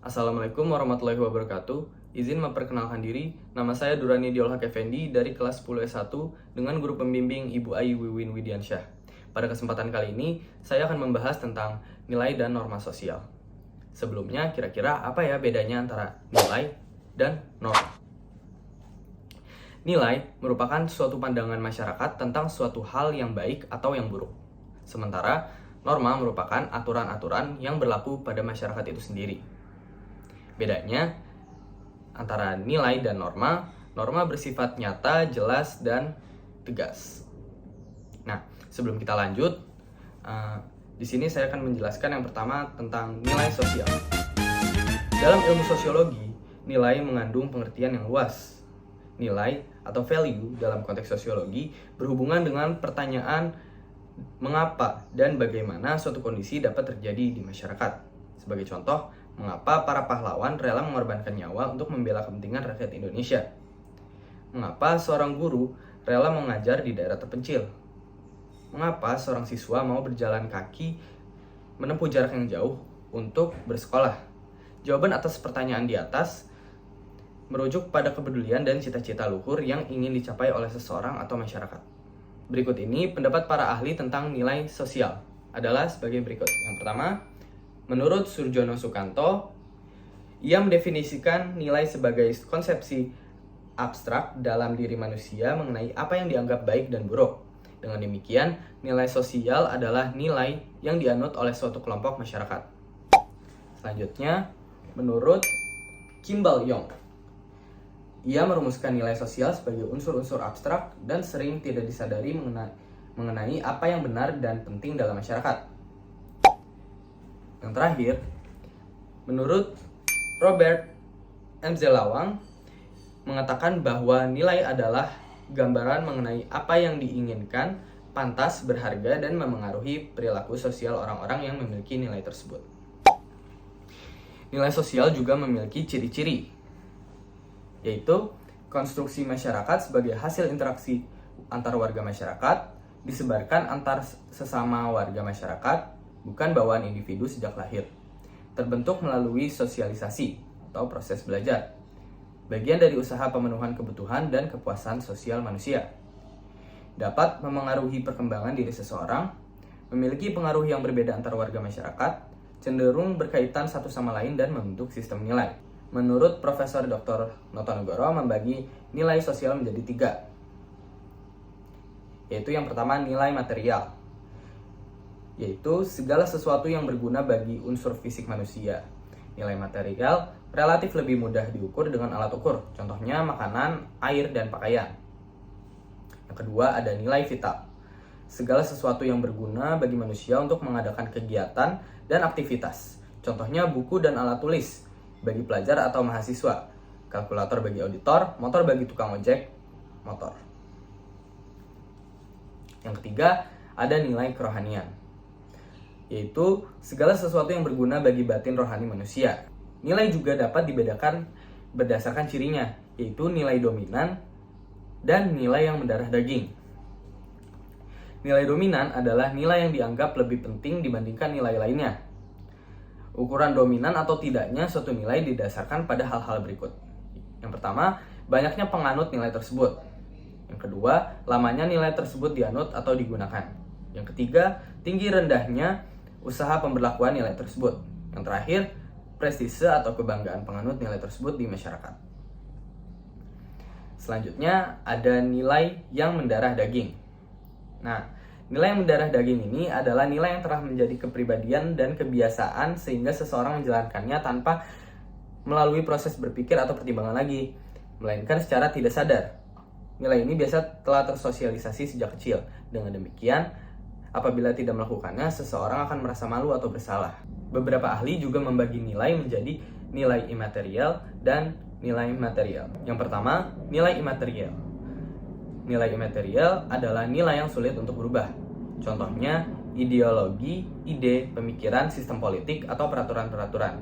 Assalamualaikum warahmatullahi wabarakatuh. Izin memperkenalkan diri, nama saya Durani Diolhak Effendi dari kelas 10 S1 dengan guru pembimbing Ibu Ayu Wiwin Widiansyah. Pada kesempatan kali ini, saya akan membahas tentang nilai dan norma sosial. Sebelumnya, kira-kira apa ya bedanya antara nilai dan norma? Nilai merupakan suatu pandangan masyarakat tentang suatu hal yang baik atau yang buruk. Sementara, norma merupakan aturan-aturan yang berlaku pada masyarakat itu sendiri. Bedanya antara nilai dan norma, norma bersifat nyata, jelas, dan tegas. Nah, sebelum kita lanjut, di sini saya akan menjelaskan yang pertama tentang nilai sosial. Dalam ilmu sosiologi, nilai mengandung pengertian yang luas. Nilai atau value dalam konteks sosiologi berhubungan dengan pertanyaan mengapa dan bagaimana suatu kondisi dapat terjadi di masyarakat. Sebagai contoh, mengapa para pahlawan rela mengorbankan nyawa untuk membela kepentingan rakyat Indonesia? Mengapa seorang guru rela mengajar di daerah terpencil? Mengapa seorang siswa mau berjalan kaki menempuh jarak yang jauh untuk bersekolah? Jawaban atas pertanyaan di atas merujuk pada kepedulian dan cita-cita luhur yang ingin dicapai oleh seseorang atau masyarakat. Berikut ini pendapat para ahli tentang nilai sosial adalah sebagai berikut. Yang pertama, menurut Surjono Sukanto, ia mendefinisikan nilai sebagai konsepsi abstrak dalam diri manusia mengenai apa yang dianggap baik dan buruk. Dengan demikian, nilai sosial adalah nilai yang dianut oleh suatu kelompok masyarakat. Selanjutnya, menurut Kimball Young, ia merumuskan nilai sosial sebagai unsur-unsur abstrak dan sering tidak disadari mengenai apa yang benar dan penting dalam masyarakat. Yang terakhir, menurut Robert M. Lawang, mengatakan bahwa nilai adalah gambaran mengenai apa yang diinginkan, pantas, berharga, dan memengaruhi perilaku sosial orang-orang yang memiliki nilai tersebut. Nilai sosial juga memiliki ciri-ciri, yaitu konstruksi masyarakat sebagai hasil interaksi antar warga masyarakat, disebarkan antar sesama warga masyarakat, bukan bawaan individu sejak lahir. Terbentuk melalui sosialisasi atau proses belajar, bagian dari usaha pemenuhan kebutuhan dan kepuasan sosial manusia. Dapat memengaruhi perkembangan diri seseorang, memiliki pengaruh yang berbeda antar warga masyarakat, cenderung berkaitan satu sama lain dan membentuk sistem nilai. Menurut Profesor Dr. Notonegoro membagi nilai sosial menjadi 3, yaitu yang pertama nilai material, yaitu segala sesuatu yang berguna bagi unsur fisik manusia. Nilai material relatif lebih mudah diukur dengan alat ukur, contohnya makanan, air, dan pakaian. Yang kedua ada nilai vital, segala sesuatu yang berguna bagi manusia untuk mengadakan kegiatan dan aktivitas, contohnya buku dan alat tulis bagi pelajar atau mahasiswa, kalkulator bagi auditor, motor bagi tukang ojek motor. Yang ketiga, ada nilai kerohanian, yaitu segala sesuatu yang berguna bagi batin rohani manusia. Nilai juga dapat dibedakan berdasarkan cirinya, yaitu nilai dominan dan nilai yang mendarah daging. Nilai dominan adalah nilai yang dianggap lebih penting dibandingkan nilai lainnya. Ukuran dominan atau tidaknya suatu nilai didasarkan pada hal-hal berikut. Yang pertama, banyaknya penganut nilai tersebut. Yang kedua, lamanya nilai tersebut dianut atau digunakan. Yang ketiga, tinggi rendahnya usaha pemberlakuan nilai tersebut. Yang terakhir, prestise atau kebanggaan penganut nilai tersebut di masyarakat. Selanjutnya, ada nilai yang mendarah daging. Nah, nilai yang mendarah daging ini adalah nilai yang telah menjadi kepribadian dan kebiasaan sehingga seseorang menjalankannya tanpa melalui proses berpikir atau pertimbangan lagi, melainkan secara tidak sadar. Nilai ini biasa telah tersosialisasi sejak kecil. Dengan demikian, apabila tidak melakukannya, seseorang akan merasa malu atau bersalah. Beberapa ahli juga membagi nilai menjadi nilai imaterial dan nilai material. Yang pertama, nilai imaterial. Nilai imaterial adalah nilai yang sulit untuk berubah. Contohnya, ideologi, ide, pemikiran, sistem politik, atau peraturan-peraturan.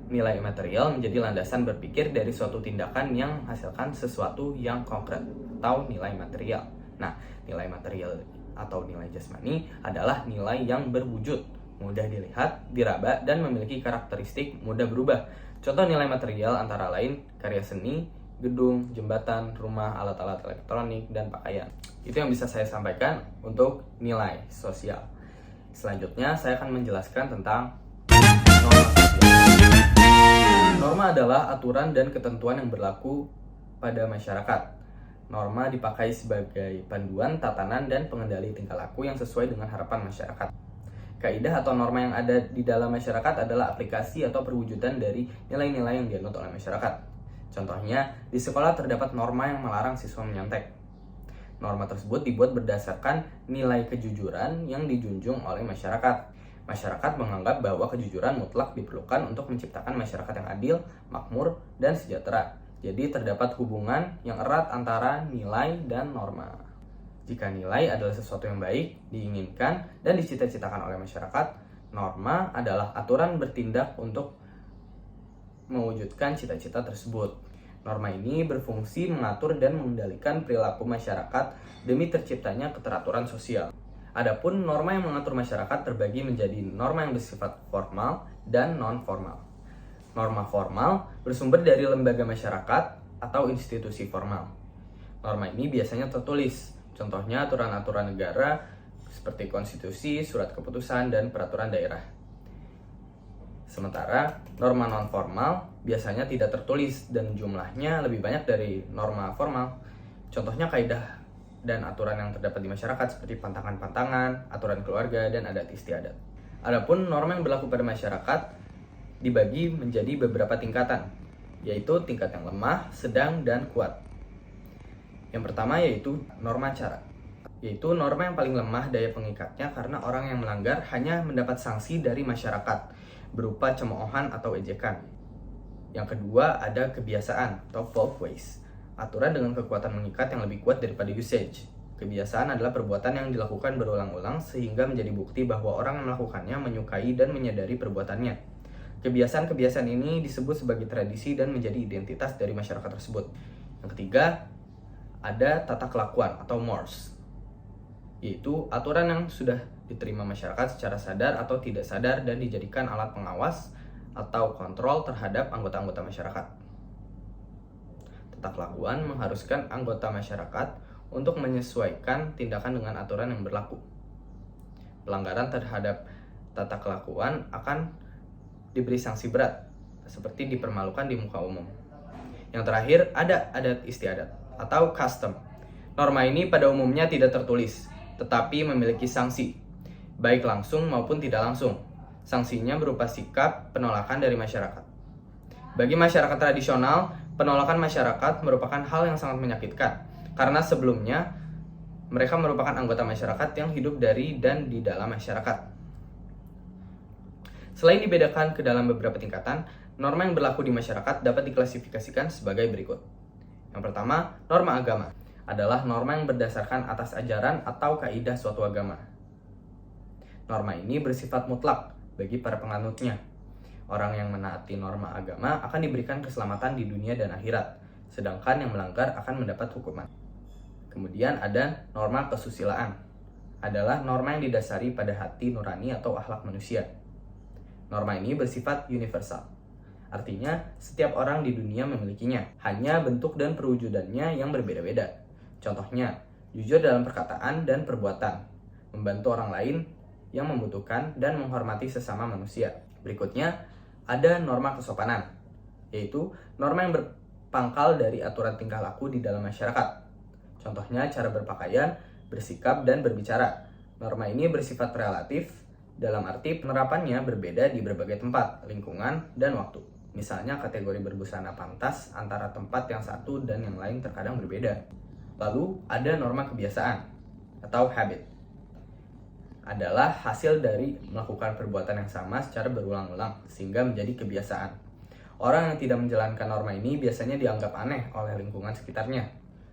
Nilai imaterial menjadi landasan berpikir dari suatu tindakan yang menghasilkan sesuatu yang konkret, atau nilai material. Nah, nilai material atau nilai jasmani adalah nilai yang berwujud, mudah dilihat, diraba, dan memiliki karakteristik mudah berubah. Contoh nilai material antara lain karya seni, gedung, jembatan, rumah, alat-alat elektronik, dan pakaian. Itu yang bisa saya sampaikan untuk nilai sosial. Selanjutnya, saya akan menjelaskan tentang norma sosial. Norma adalah aturan dan ketentuan yang berlaku pada masyarakat. Norma dipakai sebagai panduan, tatanan, dan pengendali tingkah laku yang sesuai dengan harapan masyarakat. Kaidah atau norma yang ada di dalam masyarakat adalah aplikasi atau perwujudan dari nilai-nilai yang dianut oleh masyarakat. Contohnya, di sekolah terdapat norma yang melarang siswa menyontek. Norma tersebut dibuat berdasarkan nilai kejujuran yang dijunjung oleh masyarakat. Masyarakat menganggap bahwa kejujuran mutlak diperlukan untuk menciptakan masyarakat yang adil, makmur, dan sejahtera. Jadi terdapat hubungan yang erat antara nilai dan norma. Jika nilai adalah sesuatu yang baik, diinginkan, dan dicita-citakan oleh masyarakat, norma adalah aturan bertindak untuk mewujudkan cita-cita tersebut. Norma ini berfungsi mengatur dan mengendalikan perilaku masyarakat demi terciptanya keteraturan sosial. Adapun norma yang mengatur masyarakat terbagi menjadi norma yang bersifat formal dan non-formal. Norma formal bersumber dari lembaga masyarakat atau institusi formal. Norma ini biasanya tertulis, contohnya aturan-aturan negara seperti konstitusi, surat keputusan, dan peraturan daerah. Sementara norma non-formal biasanya tidak tertulis dan jumlahnya lebih banyak dari norma formal. Contohnya kaidah dan aturan yang terdapat di masyarakat seperti pantangan-pantangan, aturan keluarga, dan adat istiadat. Adapun norma yang berlaku pada masyarakat dibagi menjadi beberapa tingkatan, yaitu tingkat yang lemah, sedang, dan kuat. Yang pertama yaitu norma cara, yaitu norma yang paling lemah daya pengikatnya karena orang yang melanggar hanya mendapat sanksi dari masyarakat berupa cemoohan atau ejekan. Yang kedua ada kebiasaan atau folkways, aturan dengan kekuatan mengikat yang lebih kuat daripada usage. Kebiasaan adalah perbuatan yang dilakukan berulang-ulang sehingga menjadi bukti bahwa orang yang melakukannya menyukai dan menyadari perbuatannya. Kebiasaan-kebiasaan ini disebut sebagai tradisi dan menjadi identitas dari masyarakat tersebut. Yang ketiga, ada tata kelakuan atau mores, yaitu aturan yang sudah diterima masyarakat secara sadar atau tidak sadar dan dijadikan alat pengawas atau kontrol terhadap anggota-anggota masyarakat. Tata kelakuan mengharuskan anggota masyarakat untuk menyesuaikan tindakan dengan aturan yang berlaku. Pelanggaran terhadap tata kelakuan akan diberi sanksi berat, seperti dipermalukan di muka umum. Yang terakhir, ada adat istiadat atau custom. Norma ini pada umumnya tidak tertulis, tetapi memiliki sanksi, baik langsung maupun tidak langsung. Sanksinya berupa sikap penolakan dari masyarakat. Bagi masyarakat tradisional, penolakan masyarakat merupakan hal yang sangat menyakitkan, karena sebelumnya mereka merupakan anggota masyarakat yang hidup dari dan di dalam masyarakat. Selain dibedakan ke dalam beberapa tingkatan, norma yang berlaku di masyarakat dapat diklasifikasikan sebagai berikut. Yang pertama, norma agama adalah norma yang berdasarkan atas ajaran atau kaidah suatu agama. Norma ini bersifat mutlak bagi para penganutnya. Orang yang menaati norma agama akan diberikan keselamatan di dunia dan akhirat, sedangkan yang melanggar akan mendapat hukuman. Kemudian ada norma kesusilaan, adalah norma yang didasari pada hati nurani atau akhlak manusia. Norma ini bersifat universal, artinya setiap orang di dunia memilikinya, hanya bentuk dan perwujudannya yang berbeda-beda. Contohnya, jujur dalam perkataan dan perbuatan, membantu orang lain yang membutuhkan, dan menghormati sesama manusia. Berikutnya, ada norma kesopanan, yaitu norma yang berpangkal dari aturan tingkah laku di dalam masyarakat. Contohnya, cara berpakaian, bersikap, dan berbicara. Norma ini bersifat relatif, dalam arti penerapannya berbeda di berbagai tempat, lingkungan, dan waktu. Misalnya kategori berbusana pantas antara tempat yang satu dan yang lain terkadang berbeda. Lalu ada norma kebiasaan atau habit. Adalah hasil dari melakukan perbuatan yang sama secara berulang-ulang sehingga menjadi kebiasaan. Orang yang tidak menjalankan norma ini biasanya dianggap aneh oleh lingkungan sekitarnya.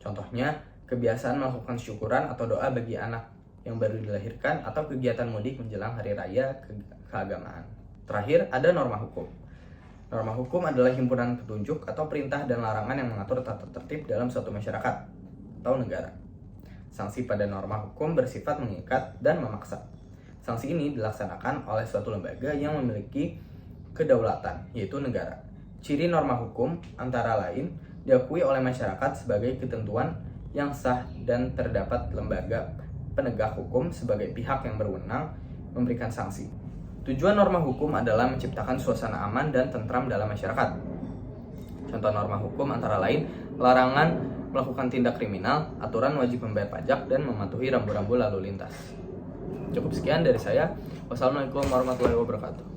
Contohnya, kebiasaan melakukan syukuran atau doa bagi anak yang baru dilahirkan atau kegiatan mudik menjelang hari raya keagamaan. Terakhir, ada norma hukum. Norma hukum adalah himpunan petunjuk atau perintah dan larangan yang mengatur tata tertib dalam suatu masyarakat atau negara. Sanksi pada norma hukum bersifat mengikat dan memaksa. Sanksi ini dilaksanakan oleh suatu lembaga yang memiliki kedaulatan, yaitu negara. Ciri norma hukum antara lain diakui oleh masyarakat sebagai ketentuan yang sah dan terdapat lembaga penegak hukum sebagai pihak yang berwenang memberikan sanksi. Tujuan norma hukum adalah menciptakan suasana aman dan tentram dalam masyarakat. Contoh norma hukum antara lain larangan melakukan tindak kriminal, aturan wajib membayar pajak, dan mematuhi rambu-rambu lalu lintas. Cukup sekian dari saya. Wassalamualaikum warahmatullahi wabarakatuh.